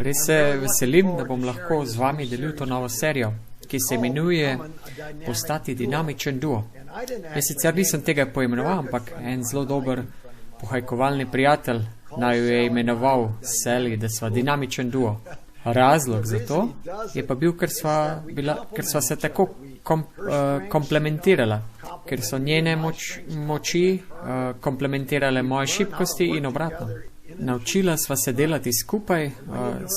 Res se veselim, da bom lahko z vami delil to novo serijo, ki se imenuje Postati dinamičen duo. Jaz sicer nisem tega poimenoval, ampak en zelo dober pohajkovalni prijatelj naj jo je imenoval Sally, da sva dinamičen duo. Razlog za to je pa bil, ker sva se tako komplementirala, ker so njene moči komplementirale moje šibkosti in obratno. Naučila sva se delati skupaj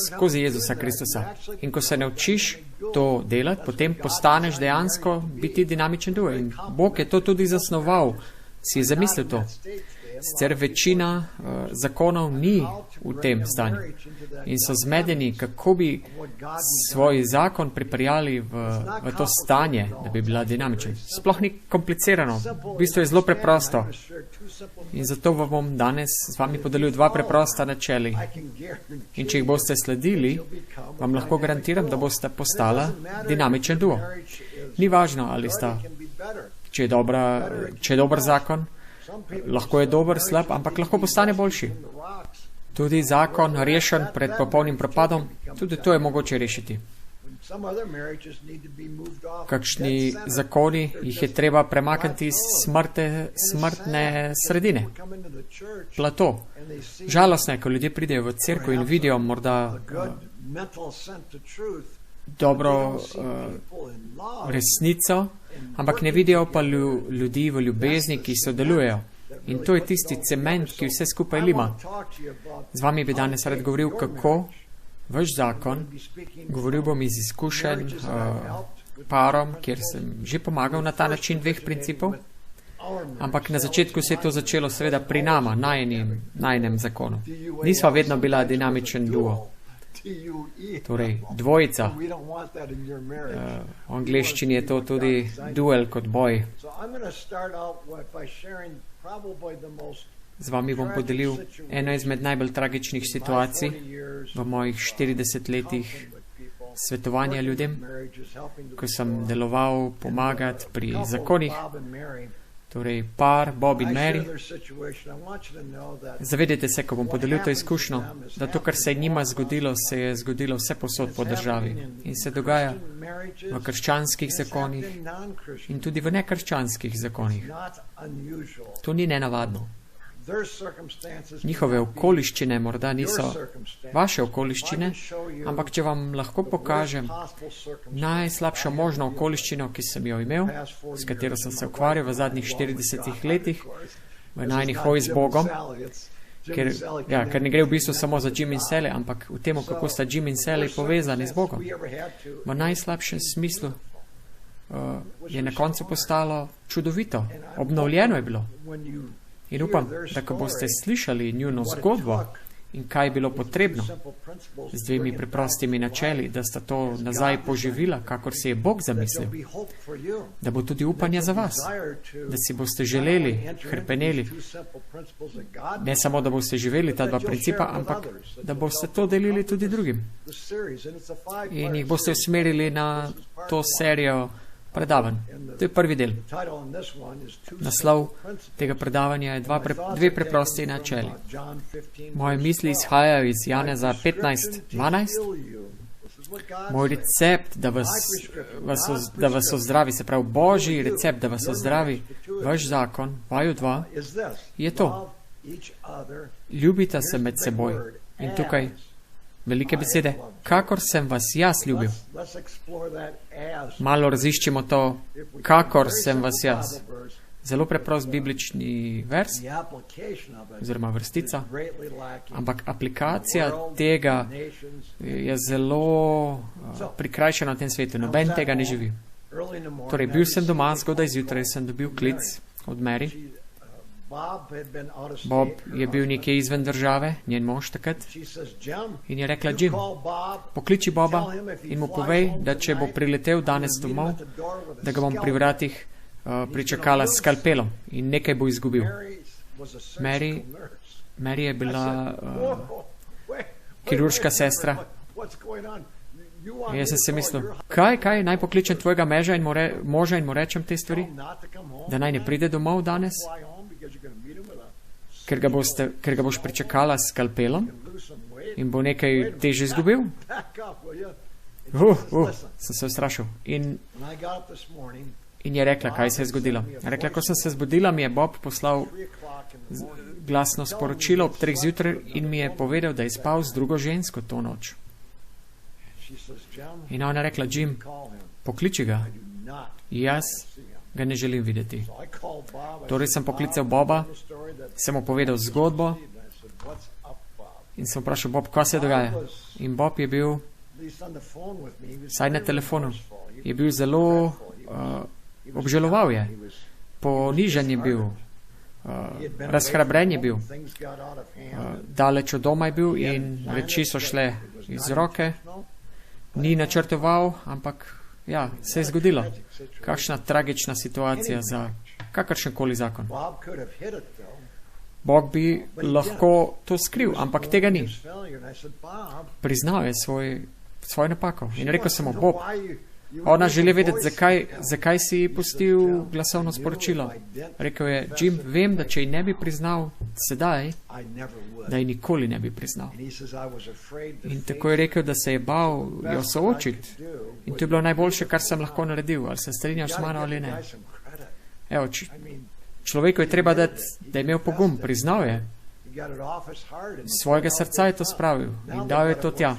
skozi Jezusa Kristusa. In ko se naučiš to delati, potem postaneš dejansko biti dinamičen duo. In Bog je to tudi zasnoval, si je zamislil to. Sicer večina zakonov ni v tem stanju in so zmedeni, kako bi svoj zakon pripeljali v to stanje, da bi bila dinamična. Sploh ni komplicirano, v bistvu je zelo preprosto. In zato vam bom danes z vami podelil dva preprosta načeli. In če jih boste sledili, vam lahko garantiram, da boste postala dinamičen duo. Ni važno, ali sta, če je dober zakon, lahko je dober, slab, ampak lahko postane boljši. Tudi zakon rešen pred popolnim propadom, tudi to je mogoče rešiti. Kakšni zakoni jih je treba premakniti iz smrtne sredine. Plato. Žalostno je, ko ljudje pridejo v cerkev in vidijo morda dobro resnico, ampak ne vidijo pa ljudi v ljubezni, ki sodelujejo. In to je tisti cement, ki vse skupaj lima. Z vami bi danes rad govoril, kako vaš zakon, govoril bom iz izkušenj parom, kjer sem že pomagal na ta način dveh principov, ampak na začetku se je to začelo seveda pri nama, najnem zakonu. Nisva vedno bila dinamičen duo. Torej, dvojica. V angleščini je to tudi duel kot boj. Z vami bom podelil eno izmed najbolj tragičnih situacij v mojih 40 letih svetovanja ljudem, ko sem deloval pomagati pri zakonih. Torej, par, Bob in Mary. Zavedajte se, ko bom podelil to izkušnjo, da to, kar se je njima zgodilo, se je zgodilo vse posod po državi. In se dogaja v krščanskih zakonih in tudi v nekrščanskih zakonih. To ni nenavadno. Njihove okoliščine morda niso vaše okoliščine, ampak če vam lahko pokažem najslabšo možno okoliščino, ki sem jo imel, s katero sem se ukvarjal v zadnjih 40 letih, v najni hoji z Bogom, ker ne gre v bistvu samo za Jim in Sally, ampak v tem, kako sta Jim in Sally povezani z Bogom. V najslabšem smislu je na koncu postalo čudovito, obnovljeno je bilo. In upam, da ko boste slišali njuno zgodbo in kaj je bilo potrebno z dvemi preprostimi načeli, da sta to nazaj poživila, kakor se je Bog zamislil, da bo tudi upanje za vas, da si boste želeli, hrpeneli, ne samo, da boste živeli ta dva principa, ampak da boste to delili tudi drugim. In jih boste usmerili na to serijo predavanj. To je prvi del. Naslov tega predavanja je dve preprosti načeli. Moje misli izhajajo iz Janeza 15:12. Moj recept, da vas ozdravi, se pravi Božji recept, da vas ozdravi, vaš zakon, vaju 2, je to. Ljubita se med seboj. In tukaj velike besede, kakor sem vas jaz ljubil. Malo raziščimo to, kakor sem vas jaz. Zelo preprost biblični vers, oziroma vrstica, ampak aplikacija tega je zelo prikrajšana v tem svetu. Noben tega ne živi. Torej, bil sem doma, zgodaj zjutraj sem dobil klic od Mary. Bob je bil nekje izven države, njen mož takrat, in je rekla, Jim, pokliči Boba in mu povej, da če bo priletel danes domov, da ga bom pri vratih pričakala s skalpelom in nekaj bo izgubil. Mary je bila kirurška sestra. In jaz sem se mislil, kaj, naj pokličem tvojega moža in mu rečem te stvari, da naj ne pride domov danes? Ker ga boš pričakala s skalpelom, in bo nekaj teže izgubil. Sem se ustrašil. In je rekla, kaj se je zgodilo. Rekla, ko sem se zbudila, mi je Bob poslal glasno sporočilo ob 3 zjutraj in mi je povedal, da je spal z drugo žensko to noč. In ona je rekla, Jim, pokliči ga. Jaz ga ne želim videti. Torej sem poklical Boba, sem mu povedal zgodbo in sem vprašal, Bob, kaj se dogaja? In Bob je bil, saj na telefonu, je bil zelo, obžaloval je, ponižen je bil, razhrabren je bil, daleč od doma je bil in reči so šle iz roke, ni načrtoval, ampak ja, se je zgodilo. Kakšna tragična situacija za kakršenkoli zakon. Bog bi lahko to skril, ampak tega ni. Priznal je svojo napako in rekel sem mu, Bob, ona želi vedeti, zakaj si pustil glasovno sporočilo. Rekel je, Jim, vem, da če ji ne bi priznal sedaj, da ji nikoli ne bi priznal. In tako je rekel, da se je bal jo soočiti. In to je bilo najboljše, kar sem lahko naredil. Ali se strinjaš s mano ali ne? Evo, človeku je treba dati, da je imel pogum, priznal je. Svojega srca je to spravil in dal je to tja.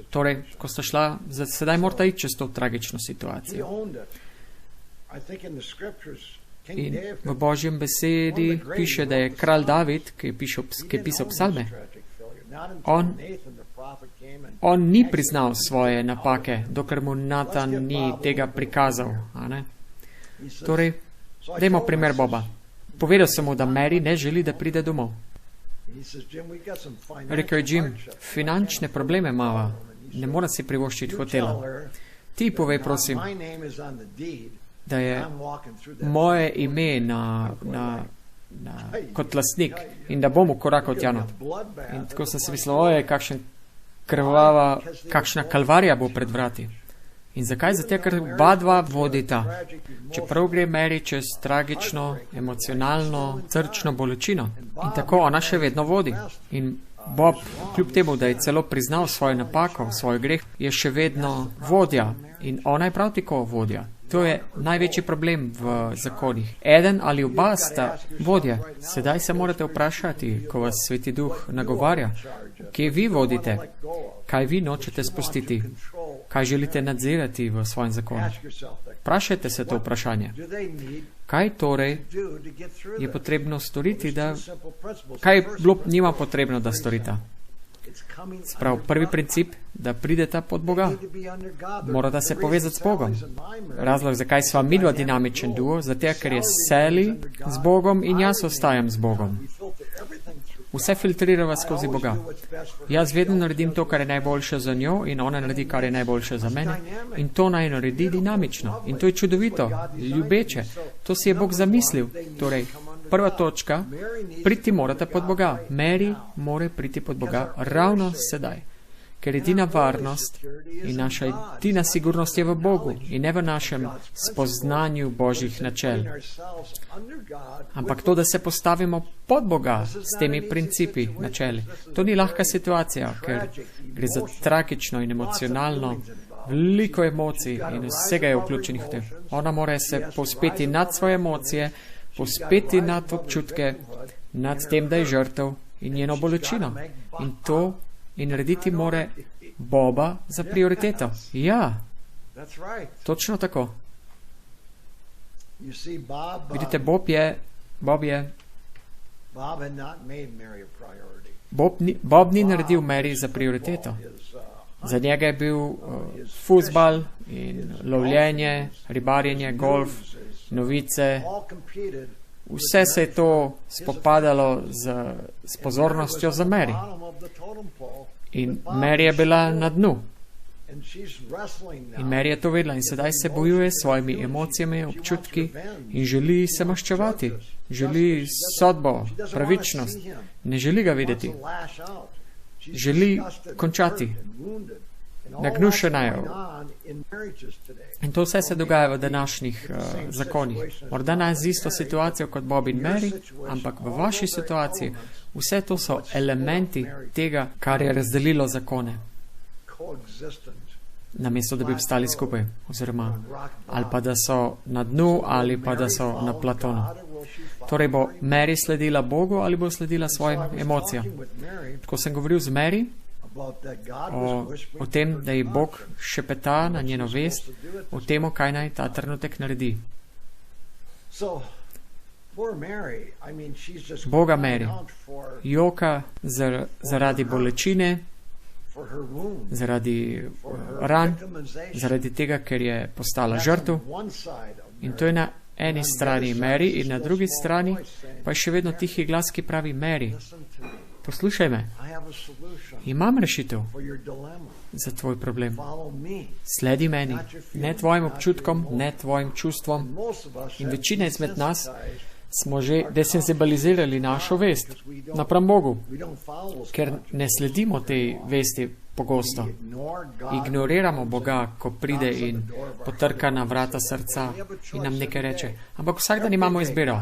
Torej, ko sta šla, sedaj morata iti čez to tragično situacijo. In v Božjem besedi piše, da je kralj David, ki je pisal psalme, on ni priznal svoje napake, dokler mu Natan ni tega prikazal. Torej, dajmo primer Boba. Povedal sem mu, da Mary ne želi, da pride domov. Rekel je, Jim, finančne probleme imava, ne mora si privoščiti hotela. Ti povej, prosim, da je moje ime kot lastnik in da bom korakal tja not. In tako sem se mislil, kakšna kalvarija bo pred vrati. In zakaj? Zato, ker oba vodita. Čeprav gre Mary čez tragično, emocionalno, srčno bolečino. In tako ona še vedno vodi. In Bob, kljub temu, da je celo priznal svojo napako, svoj greh, je še vedno vodja. In ona je prav tako vodja. To je največji problem v zakonih. Eden ali oba sta vodja. Sedaj se morate vprašati, ko vas Sveti Duh nagovarja, kje vi vodite, kaj vi nočete spustiti, kaj želite nadzirati v svojem zakonu. Vprašajte se to vprašanje. Kaj torej je potrebno storiti, kaj njima potrebno, da storita? Sprav, prvi princip, da prideta pod Boga. Morata se povezati s Bogom. Razlog, zakaj sva midva dinamičen duo, zato ker je Sally z Bogom in jaz ostajam z Bogom. Vse filtrirava skozi Boga. Jaz vedno naredim to, kar je najboljše za njo in ona naredi, kar je najboljše za mene. In to naj naredi dinamično. In to je čudovito, ljubeče. To si je Bog zamislil. Torej, prva točka, priti morate pod Boga. Mary more priti pod Boga ravno sedaj. Ker edina varnost in naša edina sigurnost je v Bogu in ne v našem spoznanju Božjih načel. Ampak to, da se postavimo pod Boga s temi principi, načeli, to ni lahka situacija, ker gre za tragično in emocionalno, veliko emocij in vsega je vključenih v tem. Ona mora se povzpeti nad svoje emocije, povzpeti nad občutke, nad tem, da je žrtev in njeno bolečino. In narediti more Boba za prioriteto. Ja, točno tako. Vidite, Bob ni naredil Mary za prioriteto. Za njega je bil fuzbal in lovljenje, ribarjenje, golf, novice. Vse se je to spopadalo s pozornostjo za Mary. In Mary je bila na dnu. In Mary je to vedela in sedaj se bojuje s svojimi emocijami, občutki in želi se maščevati. Želi sodbo, pravičnost. Ne želi ga videti. Želi končati. nagnušena je. In to vse se dogaja v današnjih zakonih. Morda ne z isto situacijo kot Bob in Mary, ampak v vaši situaciji vse to so elementi tega, kar je razdelilo zakone. Namesto, da bi obstali skupaj, oziroma ali pa da so na dnu, ali pa da so na Platonu. Torej bo Mary sledila Bogu ali bo sledila svojim emocijam. Ko sem govoril z Mary o tem, da ji Bog šepeta na njeno vest, o tem, kaj naj ta trenutek naredi. Boga Mary joka zaradi bolečine, zaradi ran, zaradi tega, ker je postala žrtev. In to je na eni strani Mary in na drugi strani pa je še vedno tihi glas, ki pravi: Mary, poslušaj me, imam rešitev za tvoj problem. Sledi meni, ne tvojim občutkom, ne tvojim čustvom. In večina izmed nas smo že desenzibilizirali našo vest napram Bogu, ker ne sledimo tej vesti pogosto. Ignoriramo Boga, ko pride in potrka na vrata srca in nam nekaj reče. Ampak vsak dan imamo izbiro.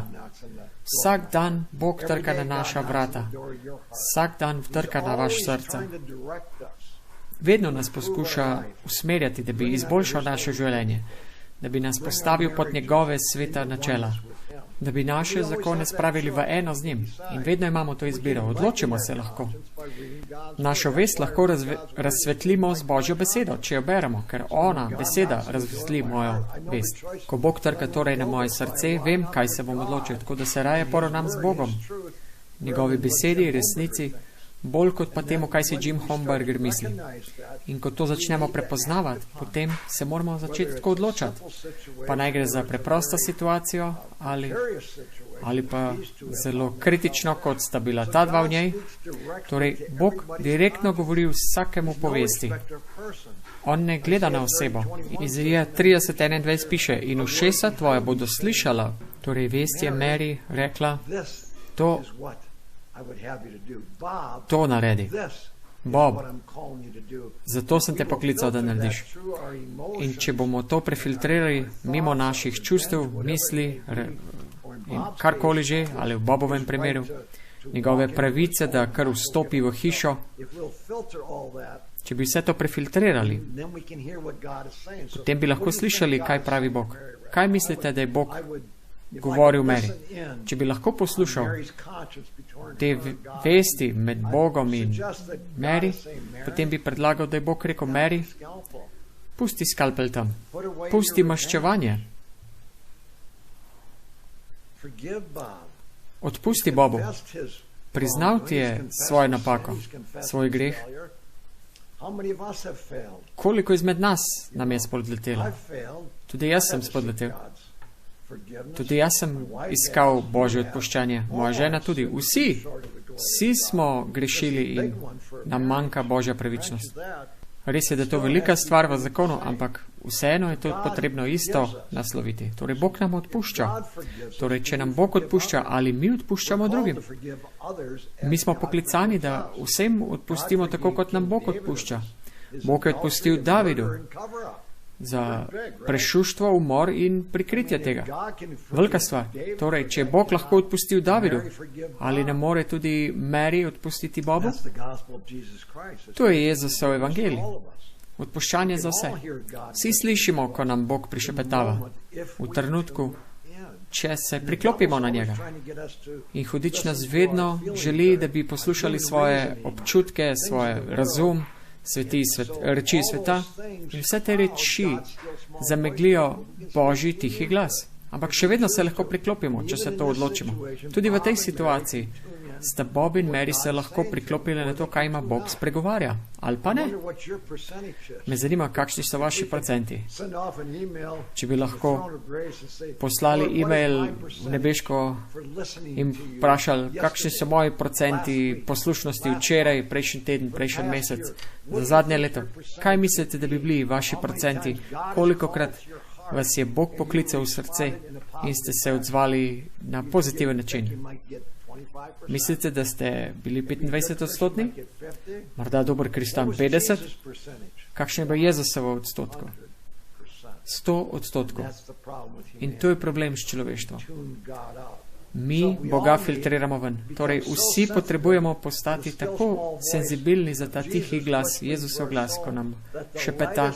Vsak dan Bog trka na naša vrata. Vsak dan trka na vaš srca. Vedno nas poskuša usmerjati, da bi izboljšal naše življenje, da bi nas postavil pod njegove sveta načela, da bi naše zakone spravili v eno z njim. In vedno imamo to izbiro. Odločimo se lahko. Našo vest lahko razsvetlimo z Božjo besedo, če jo beremo, ker ona, beseda, razsvetli mojo vest. Ko Bog trka torej na moje srce, vem, kaj se bom odločil, tako da se raje poravnam z Bogom, njegovi besedi, resnici, bolj kot pa temu, kaj si Jim Homburger misli. In ko to začnemo prepoznavati, potem se moramo začeti tako odločati. Pa naj gre za preprosto situacijo ali pa zelo kritično, kot sta bila ta dva v njej. Torej, Bog direktno govori vsakemu povesti. On ne gleda na osebo. Izajija 30:21 piše: in ušesa tvoja bodo slišala. Torej, vest je Mary rekla: to naredi. Bob, zato sem te poklical, da narediš. In če bomo to prefiltrirali mimo naših čustev, misli in karkoli že, ali v Bobovem primeru, njegove pravice, da kar vstopi v hišo, če bi vse to prefiltrirali, potem bi lahko slišali, kaj pravi Bog. Kaj mislite, da je Bog govoril Mary? Če bi lahko poslušal te vesti med Bogom in Mary, potem bi predlagal, da je Bog rekel: Mary, pusti skalpel tam, pusti maščevanje, odpusti Bobu. Priznal ti je svojo napako, svoj greh. Koliko izmed nas nam je spodletelo? Tudi jaz sem spodletel. Tudi jaz sem iskal Božje odpuščanje. Moja žena tudi. Vsi smo grešili in nam manjka Božja pravičnost. Res je, da je to velika stvar v zakonu, ampak vseeno je to potrebno isto nasloviti. Torej, Bog nam odpušča. Torej, če nam Bog odpušča, ali mi odpuščamo drugim? Mi smo poklicani, da vsem odpustimo tako, kot nam Bog odpušča. Bog je odpustil Davidu za prešuštvo, umor in prikritje tega. Velika stvar. Torej, če je Bog lahko odpustil Davidu, ali ne more tudi Mary odpustiti Bobu? To je Jezusov evangelij. Odpuščanje za vse. Vsi slišimo, ko nam Bog prišepetava. V trenutku, če se priklopimo na njega. In hudič nas vedno želi, da bi poslušali svoje občutke, svoj razum, reči sveta, in vse te reči zameglijo Božji tihi glas. Ampak še vedno se lahko priklopimo, če se to odločimo. Tudi v tej situaciji sta Bob in Mary se lahko priklopili na to, kaj ima Bog spregovarja. Ali pa ne? Me zanima, kakšni so vaši procenti. Če bi lahko poslali e-mail v nebeško in vprašali, kakšni so moji procenti poslušnosti včeraj, prejšnji teden, prejšnji mesec, za zadnje leto. Kaj mislite, da bi bili vaši procenti? Kolikokrat vas je Bog poklical v srce in ste se odzvali na pozitiven način? Mislite, da ste bili 25%? Morda dober kristan 50%? Kakšen je bil Jezusov odstotkov? 100%. In to je problem s človeštvom. Mi Boga filtriramo ven. Torej, vsi potrebujemo postati tako senzibilni za ta tihi glas, Jezusov glas, ko nam šepeta,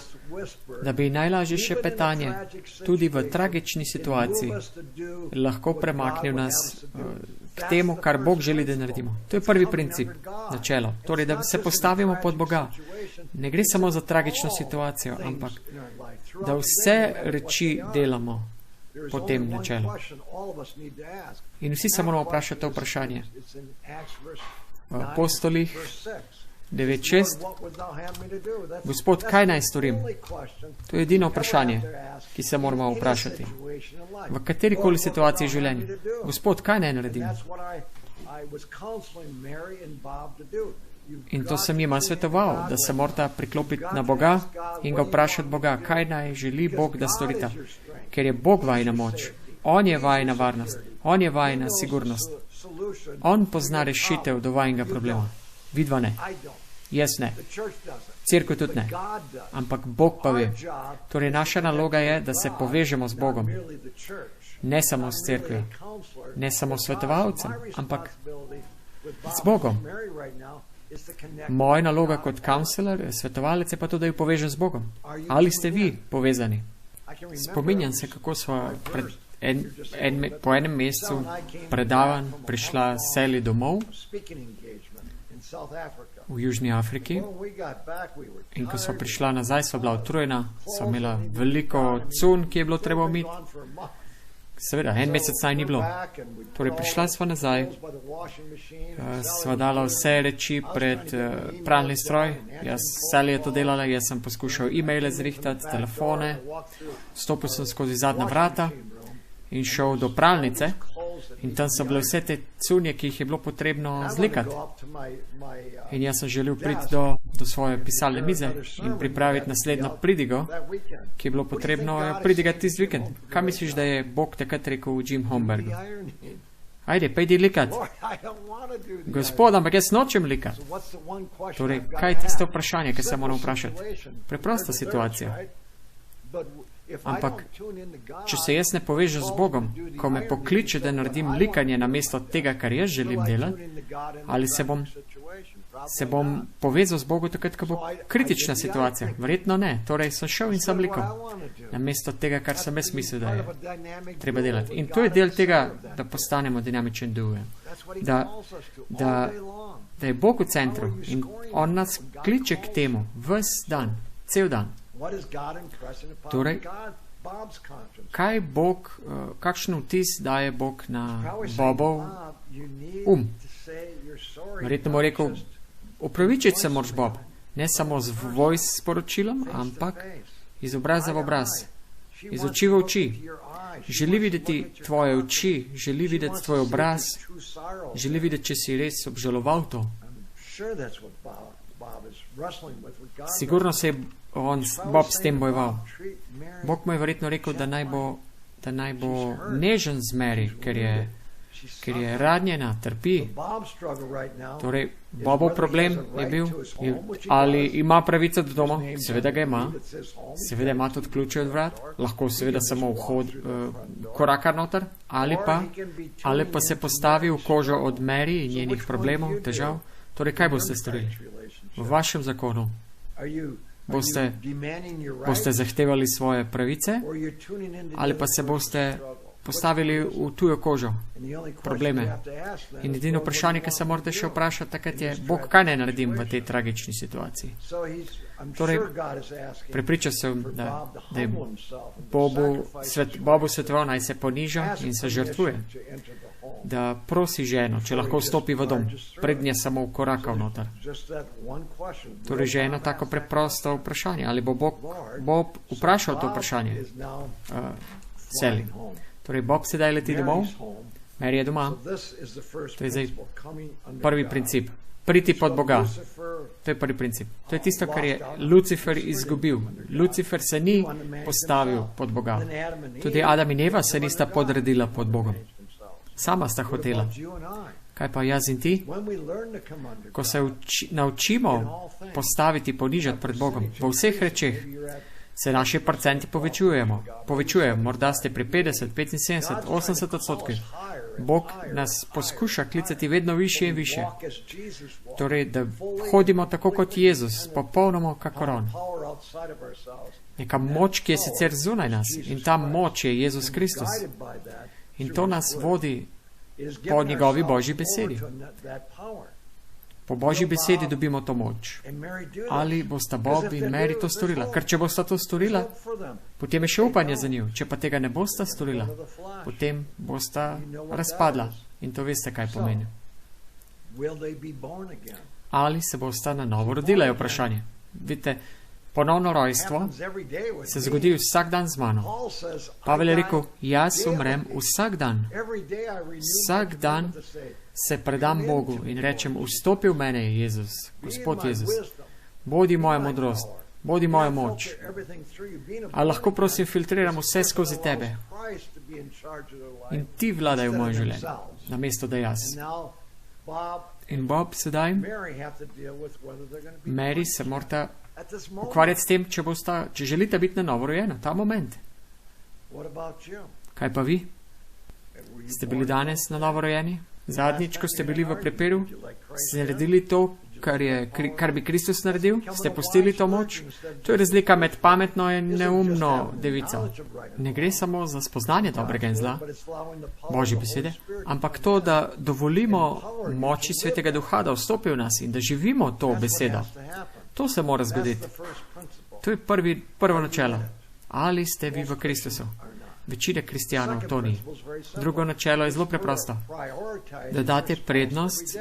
da bi najlažje šepetanje tudi v tragični situaciji lahko premaknil nas k temu, kar Bog želi, da naredimo. To je prvi princip, načelo. Torej, da se postavimo pod Boga. Ne gre samo za tragično situacijo, ampak da vse reči delamo po tem načelu. In vsi se moramo vprašati to vprašanje. V Apostolih 9:6. Gospod, kaj naj storim? To je edino vprašanje, ki se moramo vprašati. V katerikoli situaciji življenja. Gospod, kaj naj naredim? In to sem jima svetoval, da se morata priklopiti na Boga in ga vprašati Boga, kaj naj želi Bog, da storita. Ker je Bog vajna moč. On je vajna varnost. On je vajna sigurnost. On pozna rešitev do vajnega problema. Vidva ne. Jaz ne. Cerkev tudi ne. Ampak Bog pa ve. Torej, naša naloga je, da se povežemo z Bogom. Ne samo s cerkvijo. Ne samo s svetovalcem, ampak z Bogom. Moja naloga kot counselor, svetovalec je pa to, da jo povežem z Bogom. Ali ste vi povezani? Spominjam se, kako smo po enem mesecu predavanj prišla Sally domov v Južni Afriki in ko smo prišla nazaj, smo bila utrujena, smo imela veliko cun, ki je bilo treba umiti. Seveda, en mesec naj ni bilo. Torej, prišla sva nazaj, sva dala vse reči pred pralni stroj. Sally je to delala, jaz sem poskušal e-maile zrihtati, telefone, stopil sem skozi zadnja vrata in šel do pralnice in tam so bile vse te cunje, ki jih je bilo potrebno zlikati. In jaz sem želel priti do svoje pisalne mize in pripraviti naslednjo pridigo, ki je bilo potrebno pridigati tisti vikend. Kaj misliš, da je Bog takrat rekel v Jim Hombergu? Ajde, pejdi likat. Gospod, ampak jaz nočem likat. Torej, kaj je tisto vprašanje, ki se moram vprašati? Preprosta situacija. Ampak, če se jaz ne povežem z Bogom, ko me pokliče, da naredim likanje namesto tega, kar jaz želim delati, ali se bom povezal z Bogom takrat, ko bo kritična situacija? Verjetno ne. Torej, sem šel in sem likal namesto tega, kar sem jaz mislil, da je treba delati. In to je del tega, da postanemo dinamičen duh. Da je Bog v centru in On nas kliče k temu ves dan, cel dan. Torej, kaj Bog, kakšen vtis daje Bog na Bobov Verjetno mu rekel, upravičiti se moraš, Bob, ne samo z voice sporočilom, ampak iz obraza v obraz, iz oči v oči. Želi videti tvoje oči, želi videti tvoj obraz, želi videti, če si res obžaloval to. Sigurno se je Bob s tem bojeval. Bog mu je verjetno rekel, da naj bo nežen z Mary, ker je ranjena, trpi. Torej, Bobov problem je bil, ali ima pravico do doma? Seveda ga ima. Seveda ima tudi ključe od vrat. Lahko seveda samo korakar noter. Ali pa se postavi v kožo od Mary in njenih problemov, težav. Torej, kaj boste storili? V vašem zakonu boste zahtevali svoje pravice ali pa se boste postavili v tujo kožo, probleme. In edino vprašanje, ki se morate še vprašati, takrat je, Bog, kaj ne naredim v tej tragični situaciji? Torej, prepričal sem, da je Bobu svetoval, naj se poniža in se žrtvuje. Da prosi ženo, če lahko vstopi v dom, prednje samo korakal noter. Torej, že eno tako preprosto vprašanje. Ali bo Bob vprašal to vprašanje? Sally. Torej, Bob sedaj leti domov, Mary je doma. To je zdaj prvi princip. Priti pod Boga. To je prvi princip. To je tisto, kar je Lucifer izgubil. Lucifer se ni postavil pod Boga. Tudi Adam in Eva se nista podredila pod Bogom. Sama sta hotela. Kaj pa jaz in ti? Ko se naučimo postaviti, ponižati pred Bogom, v vseh rečeh, se naši procenti povečujejo. Morda ste pri 50, 75, 80%. Bog nas poskuša klicati vedno više in više. Torej, da hodimo tako kot Jezus, popolnoma kakor on. Neka moč, ki je sicer zunaj nas, in ta moč je Jezus Kristus. In to nas vodi po njegovi Božji besedi. Po Božji besedi dobimo to moč. Ali bosta Bob in Mary to storila? Ker če bosta to storila, potem je še upanje za njih. Če pa tega ne bosta storila, potem bosta razpadla. In to veste, kaj pomeni. Ali se bosta na novo rodila, je vprašanje. Vidite, ponovno rojstvo se zgodi vsak dan z mano. Pavel je rekel, jaz umrem vsak dan. Vsak dan se predam Bogu in rečem, vstopi v mene, Jezus, Gospod Jezus. Bodi moja modrost, bodi moja moč. A lahko prosim filtriram vse skozi tebe. In ti vladaj v moje življenje, namesto da jaz. In Bob sedaj, Mary se morata ukvarjati s tem, če želite biti na novo rojena, ta moment. Kaj pa vi? Ste bili danes na novo rojeni? Zadnjič, ko ste bili v prepiru, ste naredili to, kar bi Kristus naredil? Ste pustili to moč? To je razlika med pametno in neumno devico. Ne gre samo za spoznanje dobrega in zla, Božje besede, ampak to, da dovolimo moči Svetega Duha, da vstopi v nas in da živimo to besedo. To se mora zgoditi. To je prvo načelo. Ali ste vi v Kristusu? Večina kristijanov to ni. Drugo načelo je zelo preprosto. Da date prednost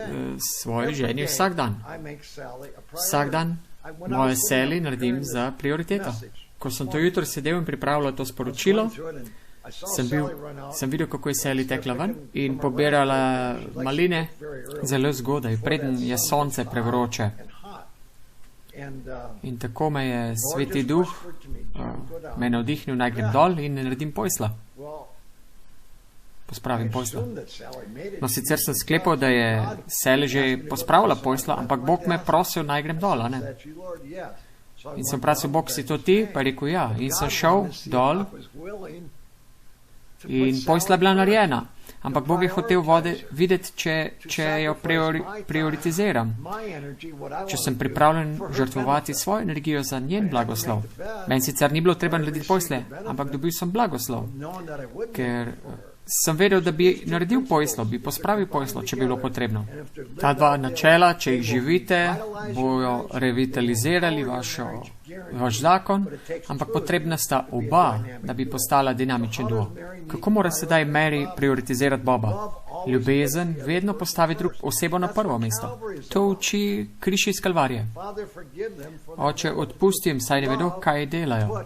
svoji ženi vsak dan. Vsak dan moje Sally naredim za prioriteto. Ko sem to jutro sedel in pripravljal to sporočilo, sem videl, kako je Sally tekla ven in pobirala maline zelo zgodaj, preden je sonce prevroče. In tako me je Sveti Duh me navdihnil, naj grem dol in naredim posla. Pospravim posla. No, sicer sem sklepal, da je Sally že pospravila posla, ampak Bog me prosil, naj grem dol, ne? In sem prosil, Bog, si to ti? Pa je rekel, ja. In sem šel dol in posla je bila narejena. Ampak Bog je hotel videti, če jo prioritiziram. Če sem pripravljen žrtvovati svojo energijo za njen blagoslov. Meni sicer ni bilo treba narediti posle, ampak dobil sem blagoslov. Ker sem vedel, da bi naredil poslo, bi pospravil poslo, če bi bilo potrebno. Ta dva načela, če jih živite, bojo revitalizirali vaš zakon, ampak potrebna sta oba, da bi postala dinamičen duo. Kako mora sedaj Mary prioritizirati Boba? Ljubezen vedno postavi osebo na prvo mesto. To uči križ iz Kalvarije. Oče, odpustim, saj ne vedo, kaj delajo.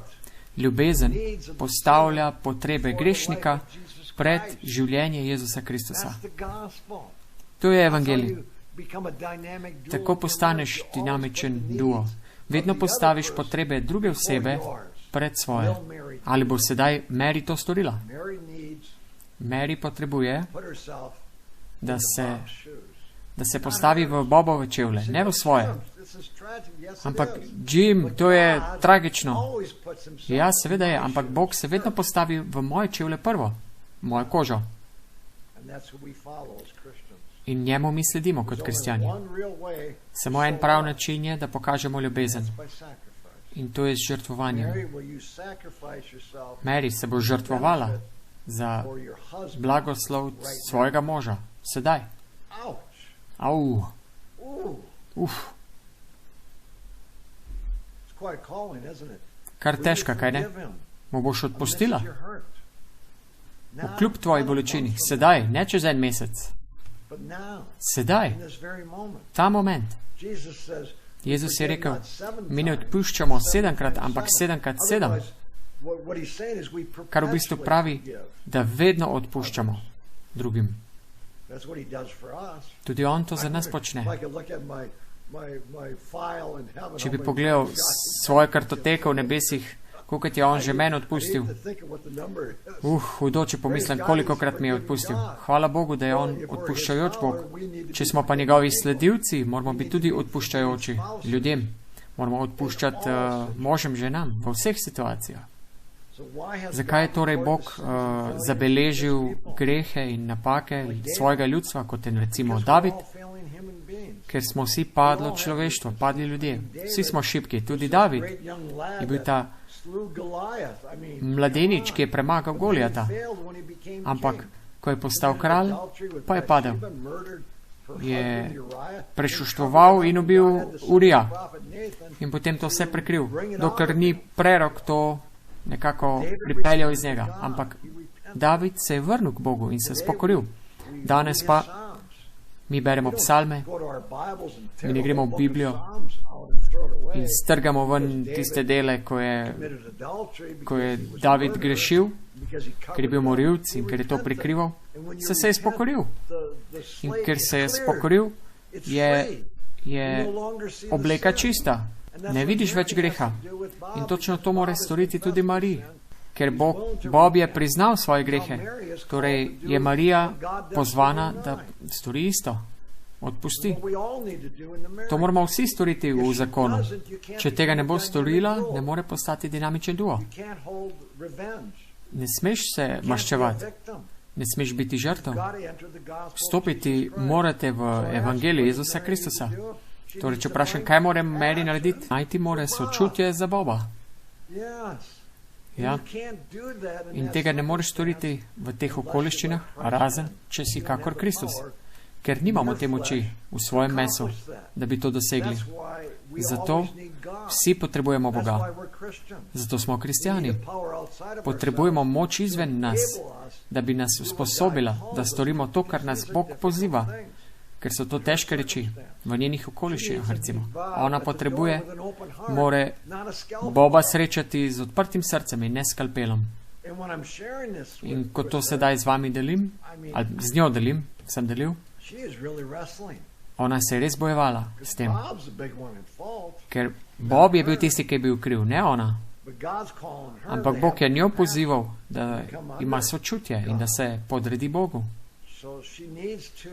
Ljubezen postavlja potrebe grešnika pred življenje Jezusa Kristusa. To je evangelij. Tako postaneš dinamičen duo. Vedno postaviš potrebe druge osebe pred svoje. Ali bo sedaj Mary to storila? Mary potrebuje, da se postavi v Bobove čevlje, ne v svoje. Ampak, Jim, to je tragično. Ja, seveda je, ampak Bog se vedno postavi v moje čevlje prvo, mojo kožo. In njemu mi sledimo kot kristjani. Samo en prav način je, da pokažemo ljubezen. In to je z žrtvovanjem. Mary se bo žrtvovala za blagoslov svojega moža. Sedaj. Au. Kar težka, kaj ne? Mu boš odpustila? Vkljub tvoji bolečini. Sedaj, ne čez en mesec. Sedaj. Ta moment. Jezus je rekel, mi ne odpuščamo 7-krat, ampak 7x7. Kar v bistvu pravi, da vedno odpuščamo drugim. Tudi on to za nas počne. Če bi pogledal svojo kartoteko v nebesih, koliko je on že meni odpustil. Hudo, če pomislim, kolikokrat mi je odpustil. Hvala Bogu, da je on odpuščajoč Bog. Če smo pa njegovi sledilci, moramo biti tudi odpuščajoči ljudem. Moramo odpuščati možem, ženam v vseh situacijah. Zakaj je torej Bog zabeležil grehe in napake svojega ljudstva, kot je recimo David? Ker smo vsi padlo človeštvo, padli ljudje. Vsi smo šibki. Tudi David je bil ta mladenič, ki je premagal Golijata. Ampak, ko je postal kralj, pa je padel. Je prešuštvoval in ubil Urija. In potem to vse prekril, dokler ni prerok to nekako pripeljal iz njega. Ampak David se je vrnil k Bogu in se spokoril. Danes pa mi beremo psalme, mi ne gremo v Biblijo in strgamo ven tiste dele, ko je David grešil, ker je bil morilc in ker je to prikrival, se je spokoril. In ker se je spokoril, je obleka čista. Ne vidiš več greha. In točno to mora storiti tudi Marija. Ker Bob je priznal svoje grehe. Torej je Marija pozvana, da stori isto. Odpusti. To moramo vsi storiti v zakonu. Če tega ne bo storila, ne more postati dinamičen duo. Ne smeš se maščevati. Ne smeš biti žrtev. Vstopiti morate v evangelij Jezusa Kristusa. Torej, če vprašam, kaj moram meni narediti? Najti more sočutje za Boba. Ja. In tega ne moreš storiti v teh okoliščinah, razen, če si kakor Kristus. Ker nimamo te moči v svojem mesu, da bi to dosegli. Zato vsi potrebujemo Boga. Zato smo kristjani. Potrebujemo moč izven nas, da bi nas usposobila, da storimo to, kar nas Bog poziva. Ker so to težke reči v njenih okoliščinah, recimo. Ona mora Boba srečati z odprtim srcem in ne skalpelom. In ko to sedaj z vami delim, ali z njo delim, sem delil, ona se je res bojevala s tem. Ker Bob je bil tisti, ki je bil kriv, ne ona. Ampak Bog je njo pozival, da ima sočutje in da se podredi Bogu.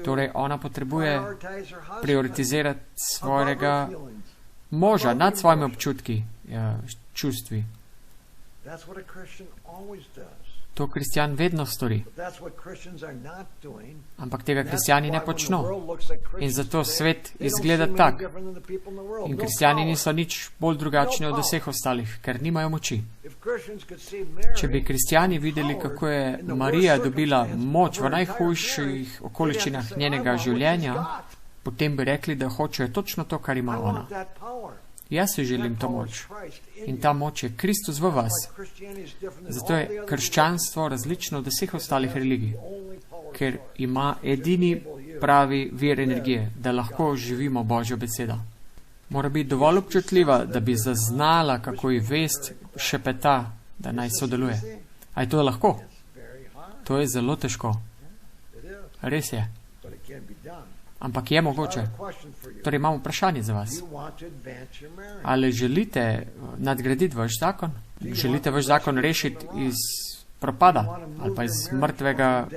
Torej, ona potrebuje prioritizirati svojega moža nad svojimi občutki, čustvi. To kristjan vedno stori. Ampak tega kristjani ne počno. In zato svet izgleda tak. In kristjani niso nič bolj drugačni od vseh ostalih, ker nimajo moči. Če bi kristjani videli, kako je Marija dobila moč v najhujših okoliščinah njenega življenja, potem bi rekli, da hočejo točno to, kar ima ona. Jaz si želim to moč. In ta moč je Kristus v vas. Zato je krščanstvo različno od vseh ostalih religij, ker ima edini pravi vir energije, da lahko živimo Božjo besedo. Mora biti dovolj občutljiva, da bi zaznala, kako ji vest šepeta, da naj sodeluje. A je to lahko? To je zelo težko. Res je. Ampak je mogoče. Torej imam vprašanje za vas. Ali želite nadgraditi vaš zakon? Želite vaš zakon rešiti iz propada ali pa iz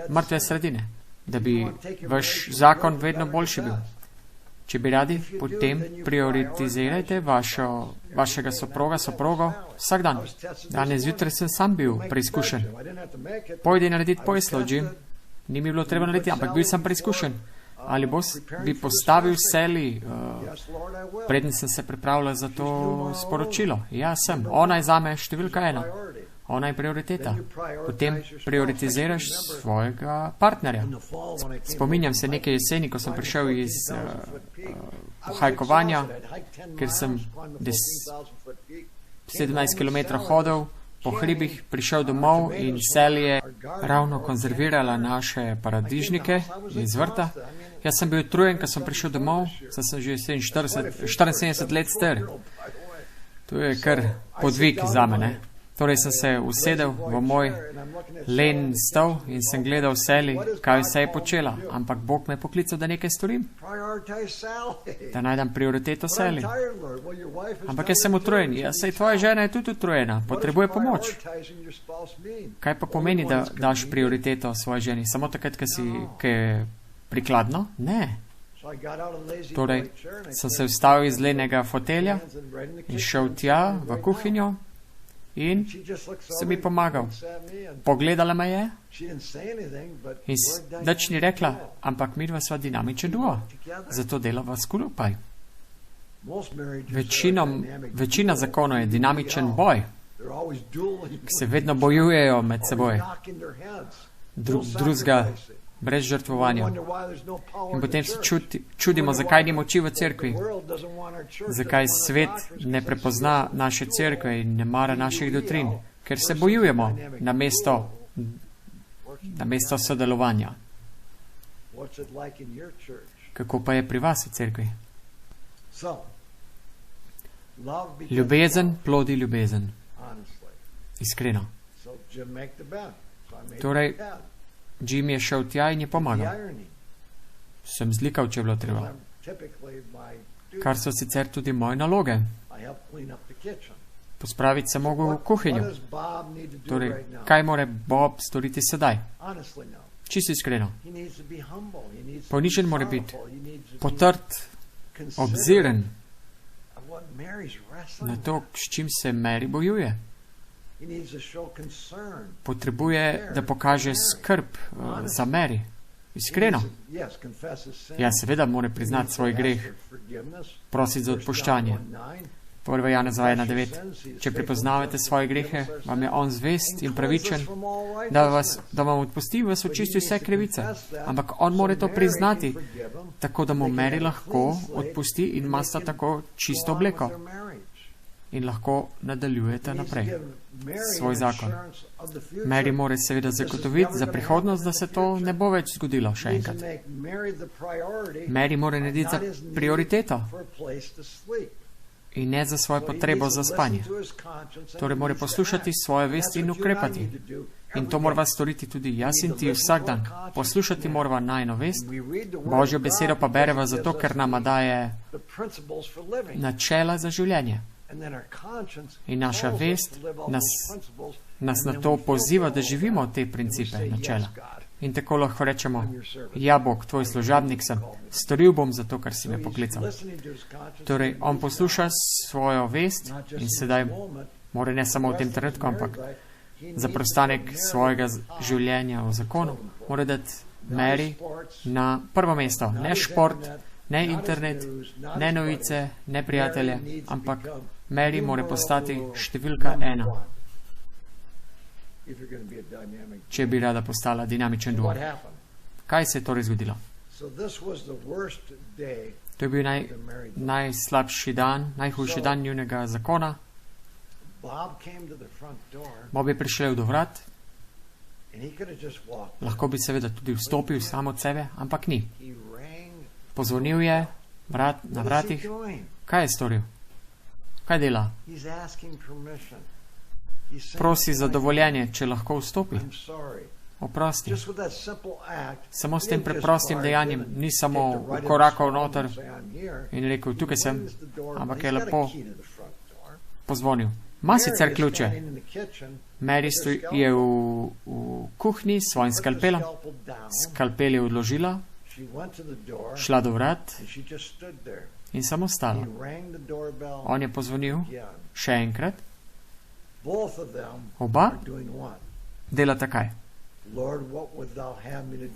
mrtve sredine? Da bi vaš zakon vedno boljši bil? Če bi radi, potem prioritizirajte vašega soprogo vsak dan. Danes zjutraj sem sam bil preizkušen. Pojdi narediti posel, Jim. Ni mi bilo treba narediti, ampak bil sem preizkušen. Ali bi postavil Sally, preden sem se pripravljal za to sporočilo. Ja, sem. Ona je zame številka 1. Ona je prioriteta. Potem prioritiziraš svojega partnerja. Spominjam se neke jeseni, ko sem prišel iz hajkovanja, ker sem 17 km hodil po hribih, prišel domov in Sally je ravno konzervirala naše paradižnike iz vrta. Jaz sem bil utrujen, ko sem prišel domov, sem že 74 let star. To je kar podvig za mene. Torej sem se usedel v moj len stol in sem gledal Sally, kaj vse je počela. Ampak Bog me je poklical, da nekaj storim. Da najdem prioriteto Sally. Ampak jaz sem utrujen. Ja, sej tvoja žena je tudi utrujena. Potrebuje pomoč. Kaj pa pomeni, da daš prioriteto svoji ženi? Samo takrat, ko je prikladno? Ne. Torej, sem se vstal iz lenega fotelja in šel tja v kuhinjo in se mi pomagal. Pogledala me je in nič ni rekla, ampak midva sva dinamičen duo. Zato delava skupaj. Večina zakonov je dinamičen boj, ki se vedno bojujejo med seboj. Drugega brez žrtvovanja. In potem se čudimo, zakaj ni moči v cerkvi. Zakaj svet ne prepozna naše cerkve in ne mara naših doktrin. Ker se bojujemo namesto sodelovanja. Kako pa je pri vas v cerkvi? Ljubezen plodi ljubezen. Iskreno. Torej, Jim je šel tja in je pomagal. Sem zlikal, če je bilo treba. Kar so sicer tudi moje naloge. Pospraviti se mogo v kuhinjo. Torej, kaj more Bob storiti sedaj? Čisto iskreno. Ponižen mora biti. Potrt, obziren na to, s čim se Mary bojuje. Potrebuje, da pokaže skrb za Mary. Iskreno. Ja, seveda mora priznati svoj greh, prositi za odpuščanje. 1. Janezova 1:9. Če prepoznavate svoje grehe, vam je on zvest in pravičen, da vam odpusti, vas očisti vse krivice. Ampak on mora to priznati, tako da mu Mary lahko odpusti in ima sta tako čisto obleko. In lahko nadaljujete naprej svoj zakon. Mary mora seveda zagotoviti za prihodnost, da se to ne bo več zgodilo še enkrat. Mary mora narediti za prioriteto in ne za svojo potrebo za spanje. Torej mora poslušati svojo vest in ukrepati. In to morava storiti tudi jaz in ti vsak dan. Poslušati morava najino vest, Božjo besedo pa bereva zato, ker nama daje načela za življenje. In naša vest nas na to poziva, da živimo te principe, načela. In tako lahko rečemo, ja, Bog, tvoj služabnik sem, storil bom zato, kar si me poklical. Torej, on posluša svojo vest in sedaj mora ne samo v tem trenutku, ampak za preostanek svojega življenja v zakonu, mora dati Mary na prvo mesto. Ne šport, ne internet, ne novice, ne prijatelje, ampak Mary mora postati številka 1, če bi rada postala dinamičen duo. Kaj se je torej zgodilo? To je bil najslabši dan, najhujši dan njunega zakona. Bob je prišel do vrat. Lahko bi seveda tudi vstopil sam od sebe, ampak ni. Pozvonil je na vratih. Kaj je storil? Kaj dela? Prosi za dovoljenje, če lahko vstopi. Oprosti. Samo s tem preprostim dejanjem ni samo korakal noter in rekel, tukaj sem, ampak je lepo pozvonil. Ma sicer ključe. Mary je v kuhinji s svojim skalpelom. Skalpel je odložila, šla do vrat in samo stala. On je pozvonil še enkrat. Oba delata kaj?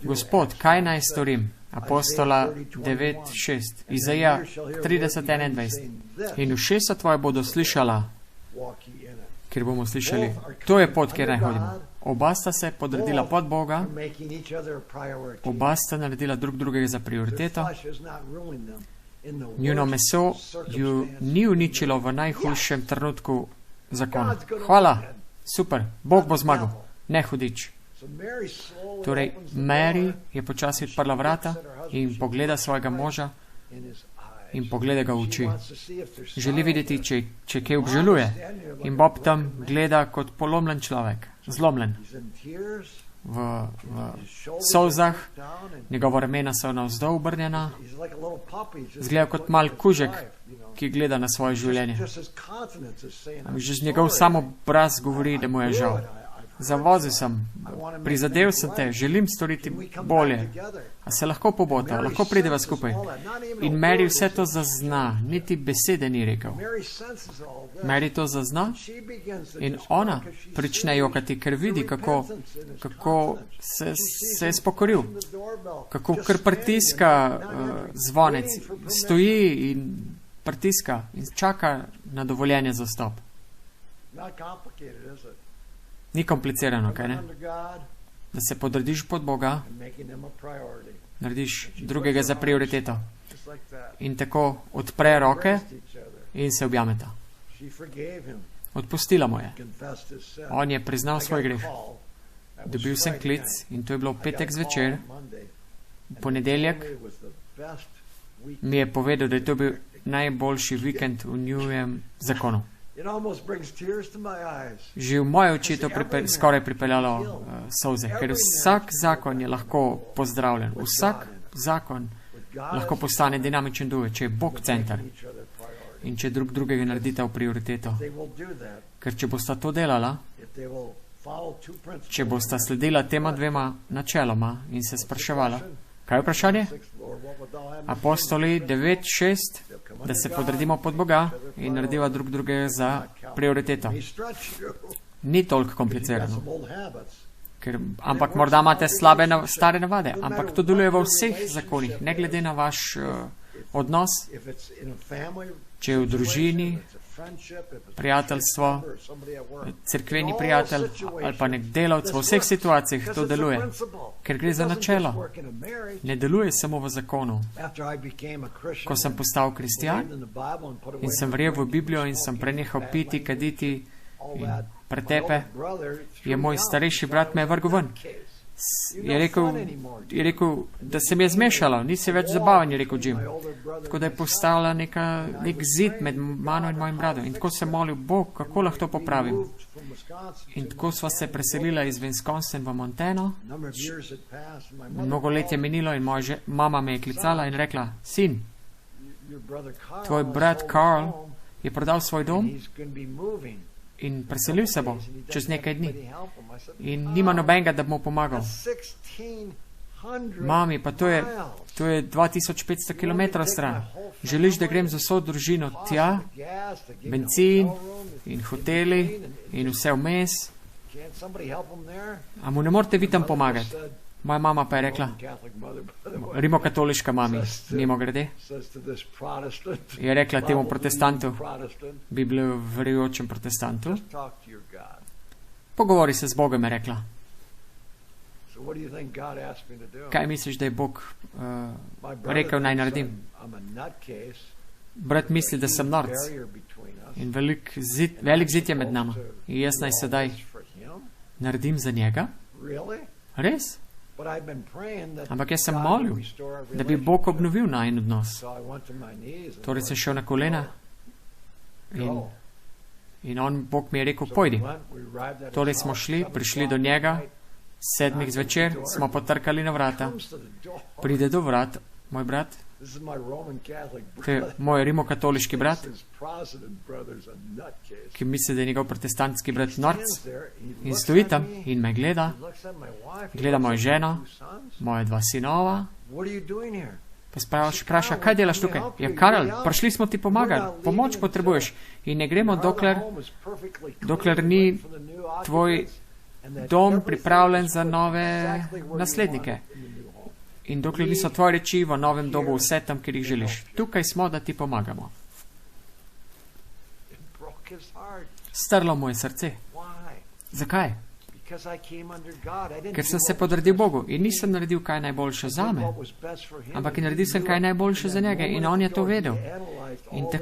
Gospod, kaj naj storim? Apostola 9:6, Izaija 30:21. In ušesa tvoje bodo slišala, ker bomo slišali, to je pot, kjer naj hodimo. Oba sta se podredila pod Boga, oba sta naredila drug drugega za prioriteto. Njuno meso ju ni uničilo v najhujšem trenutku zakona. Hvala, super, Bog bo zmagal, ne hudič. Torej, Mary je počasi odprla vrata in pogleda svojega moža in pogleda ga v oči. Želi videti, če kaj obžaluje. In Bob tam gleda kot polomljen človek, zlomljen. V solzah, njegova ramena so navzdol obrnjena, zgleda kot mal kužek, ki gleda na svoje življenje. Že njegov sam obraz govori, da mu je žal. Zavozil sem, prizadel sem te, želim storiti bolje. A se lahko pobota, lahko prideva skupaj. In Mary vse to zazna, niti besede ni rekel. Mary to zazna in ona prične jokati, ker vidi, kako se je spokoril, kako kar pritiska zvonec, stoji in pritiska in čaka na dovoljenje za vstop. Ni komplicirano, kaj ne? Da se podrediš pod Boga, narediš drugega za prioriteto in tako odpre roke in se objameta. Odpustila mu je. On je priznal svoj greh. Dobil sem klic in to je bilo v petek zvečer. Ponedeljek mi je povedal, da je to bil najboljši vikend v njujem zakonu. Že v moje oči to skoraj pripeljalo solze, ker vsak zakon je lahko pozdravljen. Vsak zakon lahko postane dinamičen duh, če je Bog center in če drug drugega naredita v prioriteto. Ker če bosta to delala, če bosta sledila tema dvema načeloma in se spraševala, kaj je vprašanje? Apostoli 9:6, da se podredimo pod Boga in narediva drug drugega za prioriteto. Ni toliko komplicirano. Ampak morda imate slabe stare navade, ampak to deluje v vseh zakonih, ne glede na vaš odnos, če je v družini, prijateljstvo, cerkveni prijatelj ali pa nek delavc, v vseh situacijah to deluje, ker gre za načelo. Ne deluje samo v zakonu. Ko sem postal kristjan in sem verjel v Biblijo in sem prenehal piti, kaditi in pretepe, je moj starejši brat me vrgel ven. Je rekel, da se mi je zmešalo, nisi več zabaven, je rekel Jim. Tako da je postavila nek zid med mano in mojim bratom. In tako sem molil, Bog, kako lahko to popravim. In tako sva se preselila iz Wisconsin v Montano. Mnogo let je minilo in moja mama me je klicala in rekla, sin, tvoj brat Carl je prodal svoj dom in preselil se bo čez nekaj dni. In nima nobenega, da bi mu pomagal. Mami, pa to je 2500 km stran. Želiš, da grem z vso družino tja? Benzin in hoteli in vse vmes. A mu ne morete vi tam pomagati? Moja mama pa je rekla, rimokatoliška mami, mimo grede, je rekla temu protestantu, Biblijo verujočem protestantu, pogovori se z Bogom, je rekla. Kaj misliš, da je Bog rekel, naj naredim? Brat misli, da sem norc in velik zid je med nama. In jaz naj sedaj naredim za njega? Res? Ampak jaz sem molil, da bi Bog obnovil najin odnos. Torej sem šel na kolena in Bog mi je rekel, pojdi. Torej smo prišli do njega, 7 zvečer, smo potrkali na vrata. Pride do vrat, moj brat, to je moj rimokatoliški brat, ki misli, da je njegov protestantski brat norc, in stoji tam in me gleda mojo ženo, moje 2 sinova, pa spraša, kaj delaš tukaj? Ja, Karel, prišli smo ti pomagati, pomoč potrebuješ in ne gremo, dokler ni tvoj dom pripravljen za nove naslednike. In dokler niso tvoje reči v novem domu vse tam, kjer jih želiš. Tukaj smo, da ti pomagamo. Strlo mu je srce. Zakaj? Ker sem se podredil Bogu in nisem naredil kaj najboljše za me, ampak naredil sem kaj najboljše za njega in on je to vedel. In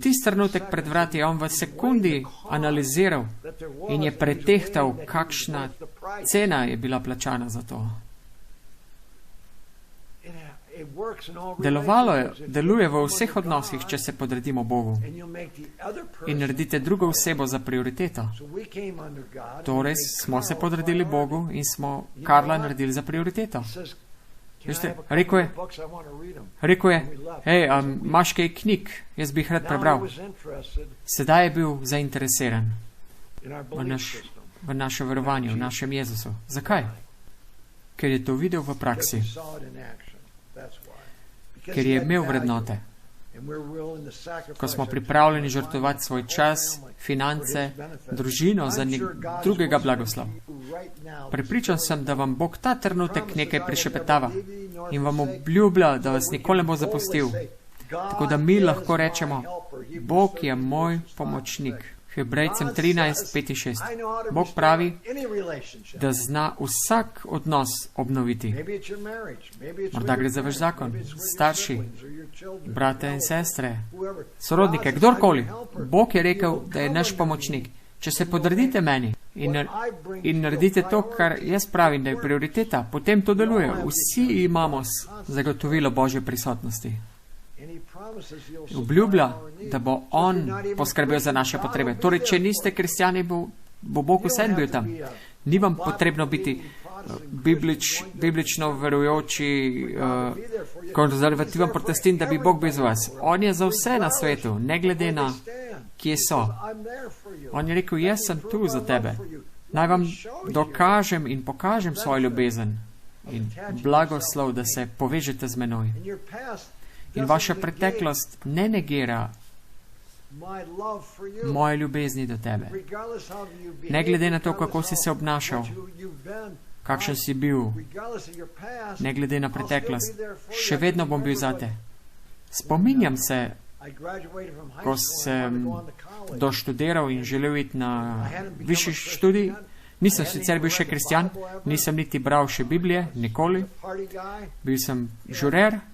tisti trenutek pred vrati je on v sekundi analiziral in je pretehtal, kakšna cena je bila plačana za to. deluje v vseh odnosih, če se podredimo Bogu in naredite drugo osebo za prioriteto. Torej smo se podredili Bogu in smo Karla naredili za prioriteto. Veste, rekel je, hej, imaš kaj knjig, jaz bi jih rad prebral. Sedaj je bil zainteresiran v naše verovanje, v našem Jezusu. Zakaj? Ker je to videl v praksi. Ker je imel vrednote. Ko smo pripravljeni žrtvovati svoj čas, finance, družino za drugega blagoslova. Prepričan sem, da vam Bog ta trenutek nekaj prišepetava in vam obljublja, da vas nikoli ne bo zapustil. Tako da mi lahko rečemo, Bog je moj pomočnik. Hebrejcem 13:5-6. Bog pravi, da zna vsak odnos obnoviti. Morda gre za vaš zakon, starši, brate in sestre, sorodnike, kdorkoli. Bog je rekel, da je naš pomočnik. Če se podredite meni in naredite to, kar jaz pravim, da je prioriteta, potem to deluje. Vsi imamo zagotovilo Božje prisotnosti. Obljublja, da bo On poskrbel za naše potrebe. Torej, če niste kristjani, bo Bog vsem bil tam. Ni vam potrebno biti biblično verujoči, konzervativen protestant, da bi Bog bil za vas. On je za vse na svetu, ne glede na kje so. On je rekel, jaz sem tu za tebe. Naj vam dokažem in pokažem svojo ljubezen in blagoslov, da se povežete z menoj. In vaša preteklost ne negira moje ljubezni do tebe. Ne glede na to, kako si se obnašal, kakšen si bil, ne glede na preteklost, še vedno bom bil zate. Spominjam se, ko sem doštudiral in želel iti na višji študij. Nisem sicer bil še kristjan, nisem niti bral še Biblije, nikoli. Bil sem žurer.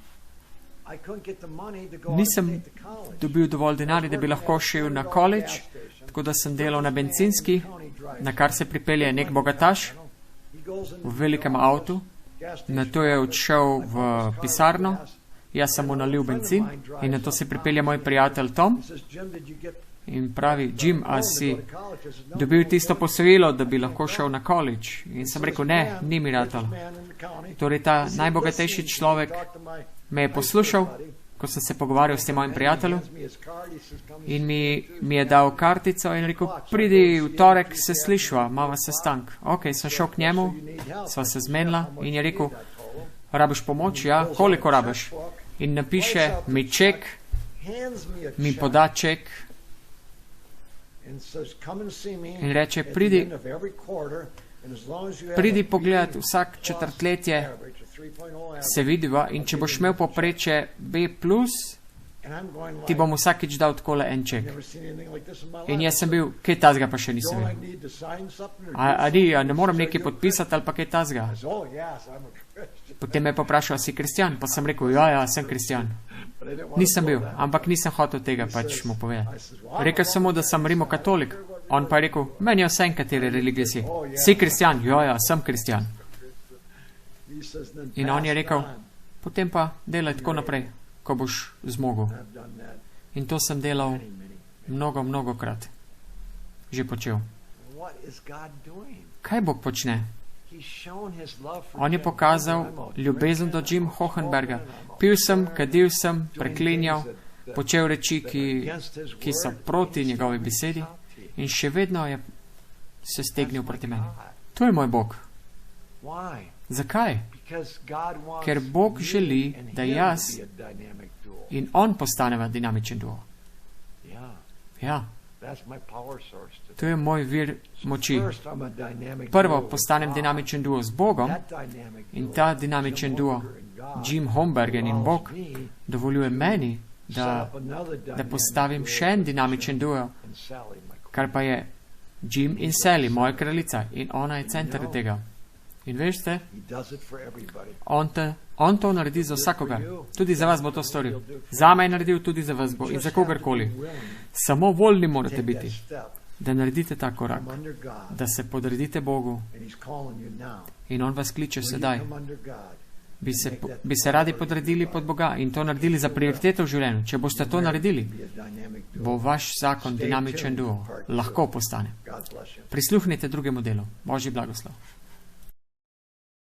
Nisem dobil dovolj denarja, da bi lahko šel na college, tako da sem delal na bencinski, na kar se pripelje nek bogataš v velikem avtu. Nato je odšel v pisarno, jaz sem mu nalil benzin in nato se pripelje moj prijatelj Tom in pravi, Jim, a si dobil tisto posojilo, da bi lahko šel na college? In sem rekel, ne, ni mi ratalo. Torej ta najbogatejši človek me je poslušal, ko sem se pogovarjal s tem mojim prijateljem in mi je dal kartico in rekel, pridi v torek, se slišva, imava sestank. Ok, sem šel k njemu, sva se zmenila in je rekel, rabiš pomoč? Ja, koliko rabiš? In napiše mi ček, mi poda ček in reče, pridi pogledat vsak četrtletje, se vidiva in če boš imel poprečje B+, ti bom vsakič dal takole en ček. In jaz sem bil, kaj tazga pa še nisem bil. A ne moram nekaj podpisati ali pa kaj tazga? Potem me je poprašal, si kristjan? Pa sem rekel, ja, sem kristjan. Nisem bil, ampak nisem hotel tega pač mu povedati. Rekel sem mu, da sem rimokatolik. On pa je rekel, meni je vsem, katere religije si. Si kristjan? Ja, sem kristjan. In on je rekel, potem pa delaj tako naprej, ko boš zmogel. In to sem delal mnogo krat. Že počel. Kaj Bog počne? On je pokazal ljubezen do Jim Hohenberga. Pil sem, kadil sem, preklinjal, počel reči, ki so proti njegovi besedi in še vedno je se stegnil proti meni. To je moj Bog. Zakaj? Ker Bog želi, da jaz in on postaneva dinamičen duo. Ja. To je moj vir moči. Prvo postanem dinamičen duo z Bogom in ta dinamičen duo, Jim Hohenbergen in Bog, dovoljuje meni, da postavim še en dinamičen duo, kar pa je Jim in Sally, moja kraljica, in ona je center tega. In veste, on to naredi za vsakogar. Tudi za vas bo to storil. Za me je naredil, tudi za vas bo in za kogarkoli. Samo voljni morate biti, da naredite ta korak, da se podredite Bogu in on vas kliče sedaj. bi se radi podredili pod Boga in to naredili za prioriteto v življenju. Če boste to naredili, bo vaš zakon dinamičen duo. Lahko postane. Prisluhnite drugemu delu. Božji blagoslov.